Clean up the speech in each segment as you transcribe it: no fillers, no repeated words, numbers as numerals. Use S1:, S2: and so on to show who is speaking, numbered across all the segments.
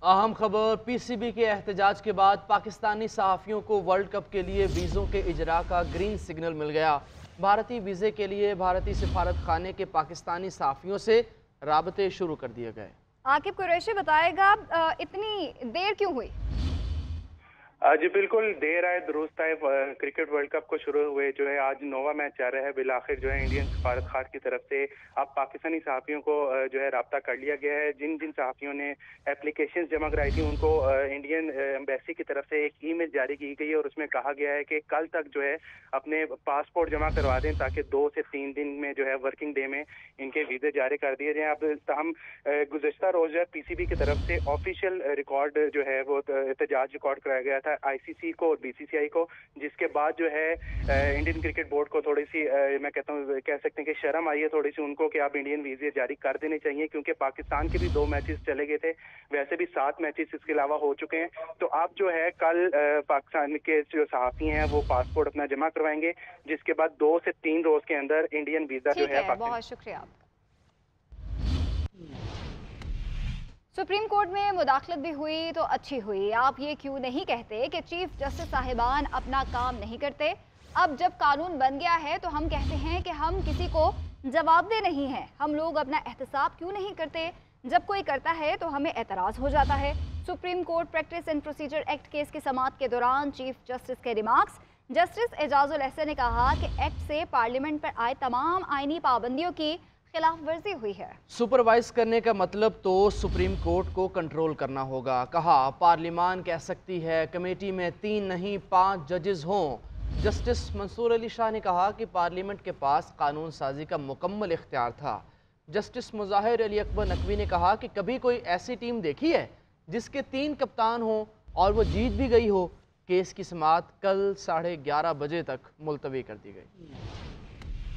S1: अहम खबर, पीसीबी के एहतजाज के बाद पाकिस्तानी सहाफ़ियों को वर्ल्ड कप के लिए वीज़ों के इजरा का ग्रीन सिग्नल मिल गया। भारतीय वीज़े के लिए भारतीय सिफारत खाने के पाकिस्तानी सहाफ़ियों से राबते शुरू कर दिए गए।
S2: आकिब कुरैशी बताएगा, इतनी देर क्यों हुई?
S3: जी बिल्कुल, देर आए दुरुस्त आए। क्रिकेट वर्ल्ड कप को शुरू हुए जो है आज नौवां मैच जा रहा है। बिलाखिर जो है इंडियन सफारत खार की तरफ से अब पाकिस्तानी सहाफ़ियों को जो है राब्ता कर लिया गया है। जिन जिन सहाफ़ियों ने एप्लीकेशन जमा कराई थी उनको इंडियन एम्बेसी की तरफ से एक ईमेल जारी की गई है और उसमें कहा गया है कि कल तक जो है अपने पासपोर्ट जमा करवा दें ताकि 2 से 3 दिन में जो है वर्किंग डे में इनके वीज़े जारी कर दिए जाएँ। अब हम गुज़श्ता रोज़ जो है पीसीबी की तरफ से ऑफिशियल रिकॉर्ड जो है वो एहतजाज रिकॉर्ड कराया गया था आईसीसी को और बीसीसीआई को, जिसके बाद जो है इंडियन क्रिकेट बोर्ड को थोड़ी सी मैं कहता हूँ कह सकते हैं कि शर्म आई है थोड़ी सी उनको कि आप इंडियन वीजे जारी कर देने चाहिए, क्योंकि पाकिस्तान के भी 2 मैचेस चले गए थे, वैसे भी 7 मैचेस इसके अलावा हो चुके हैं। तो अब जो है कल पाकिस्तान के जो सहाफ़ी हैं वो पासपोर्ट अपना जमा करवाएंगे, जिसके बाद 2 से 3 रोज के अंदर इंडियन वीजा जो है
S2: बहुत शुक्रिया आपका। सुप्रीम कोर्ट में मुदाखलत भी हुई तो अच्छी हुई। आप ये क्यों नहीं कहते कि चीफ जस्टिस साहिबान अपना काम नहीं करते? अब जब कानून बन गया है तो हम कहते हैं कि हम किसी को जवाबदेह नहीं हैं। हम लोग अपना एहतसाब क्यों नहीं करते? जब कोई करता है तो हमें एतराज़ हो जाता है। Supreme court practice and procedure act case की समाअत के दौरान चीफ जस्टिस के रिमार्क्स। जस्टिस एजाजुल एहसन ने कहा कि एक्ट से पार्लियामेंट पर आए तमाम आईनी पाबंदियों की खिलाफ वर्जी हुई है।
S1: सुपरवाइज करने का मतलब तो सुप्रीम कोर्ट को कंट्रोल करना होगा। कहा पार्लियामान कह सकती है कमेटी में 3 नहीं 5 जजेस हों। जस्टिस मंसूर अली शाह ने कहा कि पार्लियामेंट के पास कानून साजी का मुकम्मल इख्तियार था। जस्टिस मुजाहिर अली अकबर नकवी ने कहा कि कभी कोई ऐसी टीम देखी है जिसके 3 कप्तान हों और वो जीत भी गई हो। केस की समाअत कल 11:30 बजे तक मुलतवी कर दी गई।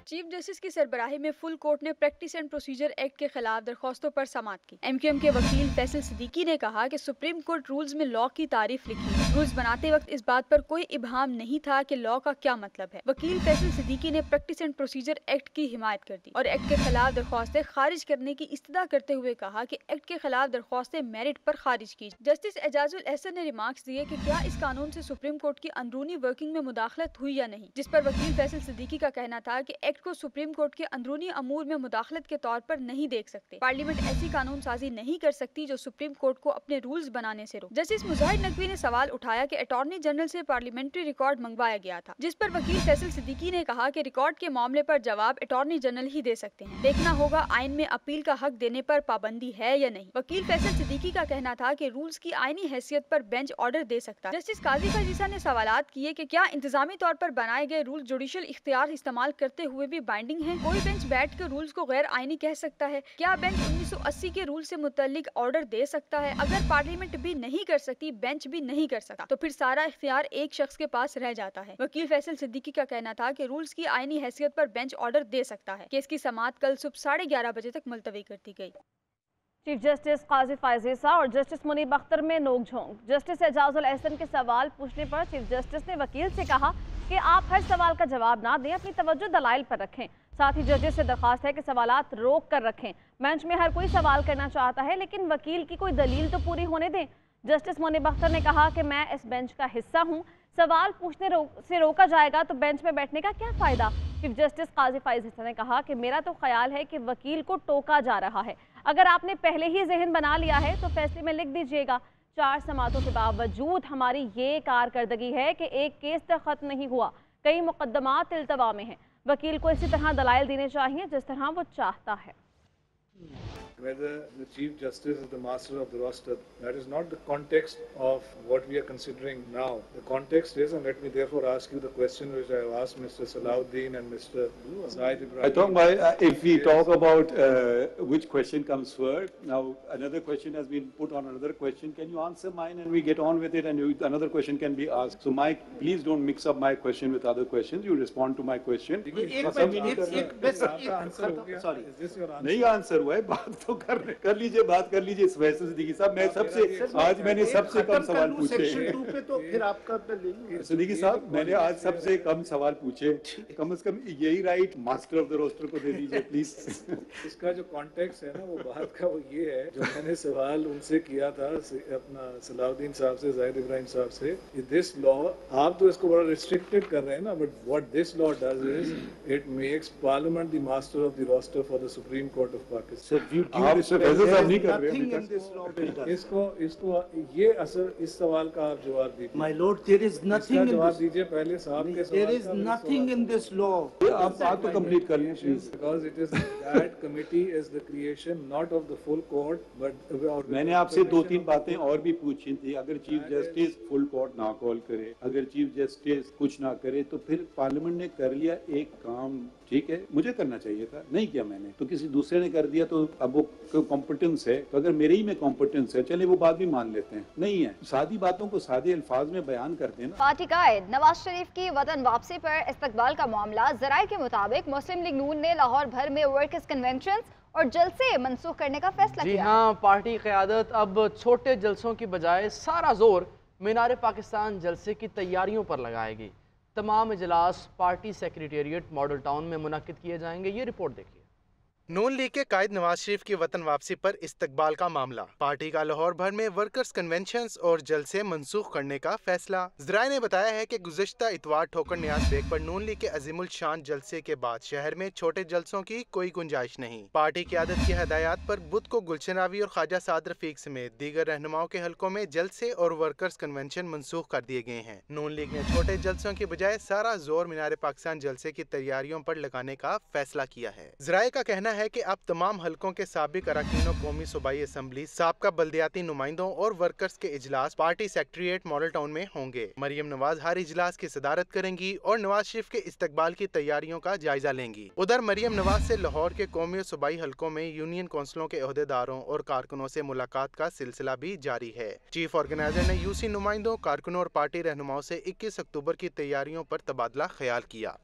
S4: चीफ जस्टिस की सरबराही में फुल कोर्ट ने प्रैक्टिस एंड प्रोसीजर एक्ट के खिलाफ दरख्वास्तों पर समाअत की। एमक्यूएम के वकील फैसल सिद्दीकी ने कहा कि सुप्रीम कोर्ट रूल्स में लॉ की तारीफ लिखी। रूल्स बनाते वक्त इस बात पर कोई इबहाम नहीं था कि लॉ का क्या मतलब है। वकील फैसल सिद्दीकी ने प्रैक्टिस एंड प्रोसीजर एक्ट की हिमायत कर दी और एक्ट के खिलाफ दरख्वास्तें खारिज करने की इस्तदा करते हुए कहा कि एक्ट के खिलाफ दरख्वास्तें मेरिट पर खारिज की। जस्टिस एजाजुल एहसन ने रिमार्क्स दिए कि क्या इस कानून से सुप्रीम कोर्ट की अंदरूनी वर्किंग में मुदाखलत हुई या नहीं, जिस पर वकील फैसल सिद्दीकी का कहना था कि एक्ट को सुप्रीम कोर्ट के अंदरूनी अमूर में मुदाखलत के तौर पर नहीं देख सकते। पार्लियामेंट ऐसी कानून साजी नहीं कर सकती जो सुप्रीम कोर्ट को अपने रूल्स बनाने से रोके। जस्टिस मुजाहिर नकवी ने सवाल उठाया कि अटॉर्नी जनरल से पार्लियामेंट्री रिकॉर्ड मंगवाया गया था, जिस पर वकील फैसल सिद्दीकी ने कहा कि रिकॉर्ड के मामले पर जवाब अटॉर्नी जनरल ही दे सकते हैं। देखना होगा आइन में अपील का हक देने पर पाबंदी है या नहीं। वकील फैसल सिद्दीकी का कहना था कि रूल्स की आईनी हैसियत पर बेंच ऑर्डर दे सकता है। जस्टिस काजी फजीसा ने सवालात किए कि क्या इंतजामी तौर पर बनाए गए रूल जुडिशल इख्तियार इस्तेमाल करते हुए भी बाइंडिंग है? कोई बेंच बैठ कर रूल्स को गैर आईनी कह सकता है? क्या बेंच 1980 के रूल से मुतल्लिक ऑर्डर दे सकता है? अगर पार्लियामेंट भी नहीं कर सकती, बेंच भी नहीं कर सकता, तो फिर सारा इख्तियार एक शख्स के पास रह जाता है। वकील फैसल सिद्दीकी का कहना था कि रूल्स की आईनी हैसियत पर बेंच ऑर्डर दे सकता है। केस की समाअत कल सुबह 11:30 बजे तक मुलतवी कर दी गई।
S5: चीफ जस्टिस काजी फायजीसा और जस्टिस मुनीब अख्तर में नोकझोंक। जस्टिस एजाजुल एहसन के सवाल पूछने पर चीफ जस्टिस ने वकील से कहा कि आप हर सवाल का जवाब ना दें, अपनी तवज्जो दलाइल पर रखें। साथ ही जजेस से दरख्वास्त है कि सवालात रोक कर रखें। बेंच में हर कोई सवाल करना चाहता है, लेकिन वकील की कोई दलील तो पूरी होने दें। जस्टिस मुनीब अख्तर ने कहा कि मैं इस बेंच का हिस्सा हूँ, सवाल पूछने से रोका जाएगा तो बेंच में बैठने का क्या फ़ायदा। चीफ जस्टिस काजी फायजीसा ने कहा कि मेरा तो ख्याल है कि वकील को टोका जा रहा है। अगर आपने पहले ही जहन बना लिया है तो फैसले में लिख दीजिएगा। 4 समातों के बावजूद हमारी ये कारकर्दगी है कि एक केस तक खत्म नहीं हुआ, कई मुकदमात इल्तवा में हैं। वकील को इसी तरह दलाइल देने चाहिए जिस तरह वो चाहता है।
S6: Whether the Chief Justice is the master of the roster, that is not the context of what we are considering now. The context is, and let me therefore ask you the question which I have asked Mr. Salahuddin and Mr. Zaid Ibrahim.
S7: I thought if we talk about which question comes first, now another question has been put on another question. Can you answer mine and we get on with it, and another question can be asked. So Mike, please don't mix up my question with other questions. You respond to my question.
S6: Sorry.
S7: नहीं answer हुआ है, बात तो कर लीजिए, बात कर लीजिए। वैसे सिद्दीकी साहब, मैं आज मैंने सबसे कम सवाल पूछे।
S8: तो फिर आपका
S7: सिद्दीकी साहब, मैंने आज सबसे कम सवाल पूछे, कम से कम यही right master of the roster को दे दीजिए प्लीज।
S6: इसका जो कॉन्टेक्स्ट है ना वो बात का, वो ये है जो मैंने सवाल उनसे किया था अपना सलाउद्दीन साहब से, जाहिद इब्राहिम साहब से, दिस लॉ, आप तो इसको बड़ा रिस्ट्रिक्टेड कर रहे हैं ना, but what this law does is it makes parliament the master of the roster for the Supreme Court of Pakistan.
S7: आप वैसे सब नहीं कर रहे।
S6: इसको ये असर, इस सवाल का आप जवाब दीजिए।
S8: My lord, there is nothing,
S6: जवाब दीजिए पहले साहब के सवाल।
S8: There is nothing in this law.
S7: आप बात तो कंप्लीट कर लें please.
S6: Because it is that committee is the creation not of the full court but
S7: मैंने आपसे 2-3 बातें और भी पूछी थी। अगर चीफ जस्टिस फुल कोर्ट ना कॉल करे, अगर चीफ जस्टिस कुछ ना करे, तो फिर पार्लियामेंट ने कर लिया एक काम, ठीक है, मुझे करना चाहिए था, नहीं किया मैंने, तो किसी दूसरे ने कर दिया, तो अब वो कॉम्पिटेंस है, तो अगर मेरे ही में कॉम्पिटेंस है, चले वो बात भी मान लेते हैं। नहीं है, सादी बातों को सादे अल्फाज में बयान करते हैं ना।
S2: पार्टी कायद नवाज शरीफ की वतन वापसी पर इस्तकबाल का मामला, जराये के मुताबिक मुस्लिम लीग नून ने लाहौर भर में वर्कर्स कन्वेंशन और जलसे मनसूख करने का फैसला किया।
S1: जी हाँ, पार्टी क़यादत अब छोटे जलसों की बजाय सारा जोर मीनार पाकिस्तान जलसे की तैयारियों पर लगाएगी। तमाम इजलास पार्टी सेक्रेटेरिएट मॉडल टाउन में मुनक्किद किए जाएंगे। ये रिपोर्ट देखिए।
S9: नून लीग के कायद नवाज शरीफ की वतन वापसी पर इस्तकबाल का मामला, पार्टी का लाहौर भर में वर्कर्स कन्वेंशंस और जलसे मनसूख करने का फैसला। ज़राए ने बताया है कि गुज़िश्ता इतवार ठोकर नियाज बेग पर नून लीग के अजीमुल शान जलसे के बाद शहर में छोटे जलसों की कोई गुंजाइश नहीं। पार्टी क़यादत की हदायत पर बुध को गुलशन रावी और ख्वाजा साद रफीक समेत दीगर रहनुमाओं के हलकों में जलसे और वर्कर्स कन्वेंशन मनसूख कर दिए गए हैं। नून लीग ने छोटे जलसों की बजाय सारा जोर मीनार पाकिस्तान जलसे की तैयारियों पर लगाने का फैसला किया है। ज़राए का कहना है कि अब तमाम हलकों के साबिक अरकान कौमी सूबाई असम्बली, साबका बल्दियाती नुमाइंदों और वर्कर्स के इजलास पार्टी सेक्रेटेरिएट मॉडल टाउन में होंगे। मरियम नवाज हर इजलास की सदारत करेंगी और नवाज शरीफ के इस्तकबाल की तैयारियों का जायजा लेंगी। उधर मरियम नवाज से लाहौर के कौमी और सूबाई हलकों में यूनियन कौंसलों के अहदेदारों और कारकुनों से मुलाकात का सिलसिला भी जारी है। चीफ ऑर्गेनाइजर ने यूसी नुमाइंदों, कारकुनों और पार्टी रहनुमाओं से 21 अक्टूबर की तैयारियों पर तबादला ख्याल किया।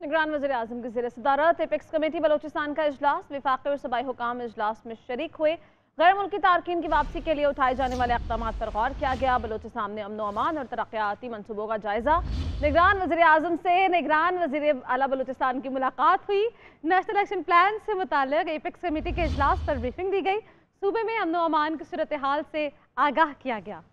S5: निगरान वज़ीर आज़म की ज़ेर सदारत एपेक्स कमेटी बलोचिस्तान का इजलास, विफाक़ी और सूबाई हुकाम इजलास में शरीक हुए। गैर मुल्की तारकीन की वापसी के लिए उठाए जाने वाले इक़दामात पर गौर किया गया। बलोचिस्तान में अमन व अमान और तरक्याती मनसूबों का जायजा। निगरान वज़ीर आज़म से निगरान वज़ीर आला बलोचिस्तान की मुलाकात हुई। नेशनल एक्शन प्लान से मुताल्लिक़ एपेक्स कमेटी के इजलास पर ब्रीफिंग दी गई। सूबे में अमन व अमान की सूरत हाल से आगाह किया गया।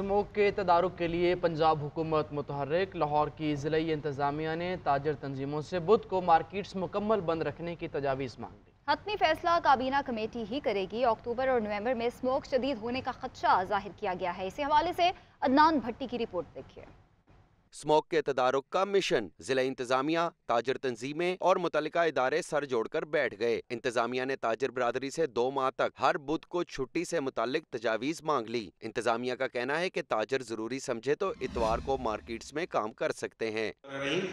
S1: स्मोक के तदारुक के लिए पंजाब हुकूमत मुतहर्रिक। लाहौर की ज़िलाई इंतज़ामिया ने ताजर तंजीमों से बुध को मार्केट्स मुकम्मल बंद रखने की तजावीज़ मांग ली।
S2: हतमी फैसला काबीना कमेटी ही करेगी। अक्टूबर और नवंबर में स्मोक शदीद होने का खदशा जाहिर किया गया है। इसी हवाले से अदनान भट्टी की रिपोर्ट देखिए।
S10: स्मोक के तदारुक का मिशन, जिला इंतजामिया, ताजर तंजीमें और मुतल्लिका इदारे सर जोड़कर बैठ गए। इंतजामिया ने ताजर बरादरी से 2 माह तक हर बुध को छुट्टी से मुताल्लिक तजावीज़ मांग ली। इंतजामिया का कहना है कि ताजर जरूरी समझे तो इतवार को मार्केट्स में काम कर सकते हैं।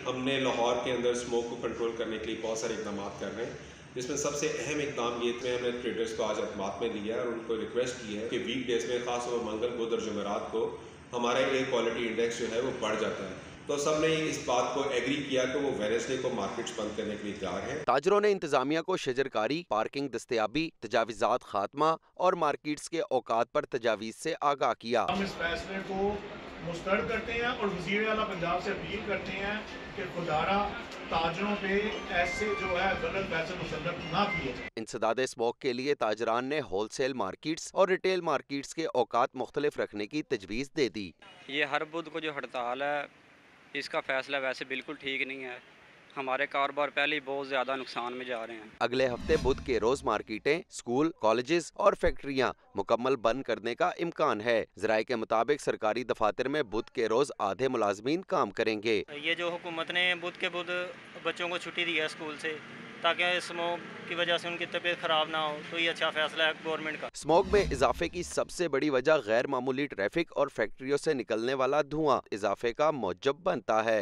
S11: हमने लाहौर के अंदर स्मोक को कंट्रोल करने के लिए बहुत सारे इकदाम कर रहे हैं, जिसमें सबसे अहम इकदाम ये थे, हमने ट्रेडर्स को आज अतमाद में लिया है और उनको रिक्वेस्ट की है कि वीक डेज में खासतौर पर मंगल, बुध और जुमेरात को हमारा एयर क्वालिटी इंडेक्स जो है वो बढ़ जाता है। तो सबने इस बात को एग्री किया कि वो वेडनेसडे को मार्केट्स बंद करने के लिए तैयार हैं।
S10: ताजरों ने इंतजामिया को शजरकारी, पार्किंग दस्तयाबी, तजावीज़ात खात्मा और मार्केट्स के औकात पर तजावीज़ से आगाह किया।
S12: हम इस फैसले को मुस्तरद करते हैं और वज़ीर आला पंजाब से अपील करते हैं कि खुदारा ताजरों पे ऐसे जो है गलत पैसे मुसल्लत ना किए जाए।
S10: इंसदाद स्मोक के लिए ताजरान ने होलसेल मार्केट्स और रिटेल मार्केट्स के औकात मुख्तलिफ रखने की तजवीज़ दे दी।
S13: ये हर बुध को जो हड़ताल है, इसका फैसला वैसे बिल्कुल ठीक नहीं है। हमारे कारोबार पहले ही बहुत ज्यादा नुकसान में जा रहे हैं।
S10: अगले हफ्ते बुध के रोज मार्केटें, स्कूल, कॉलेजेस और फैक्ट्रियां मुकम्मल बंद करने का इम्कान है। ज़राए के मुताबिक सरकारी दफातर में बुध के रोज आधे मुलाजमीन काम करेंगे।
S13: ये जो हुकूमत ने बुध के बुध बच्चों को छुट्टी दी है स्कूल से, ताकि स्मोक की वजह से उनकी तबीयत खराब ना हो, तो ये अच्छा फैसला है गवर्नमेंट का।
S10: स्मोक में इजाफे की सबसे बड़ी वजह गैर मामूली ट्रैफिक और फैक्ट्रियों से निकलने वाला धुआं इजाफे का मौजब बनता है।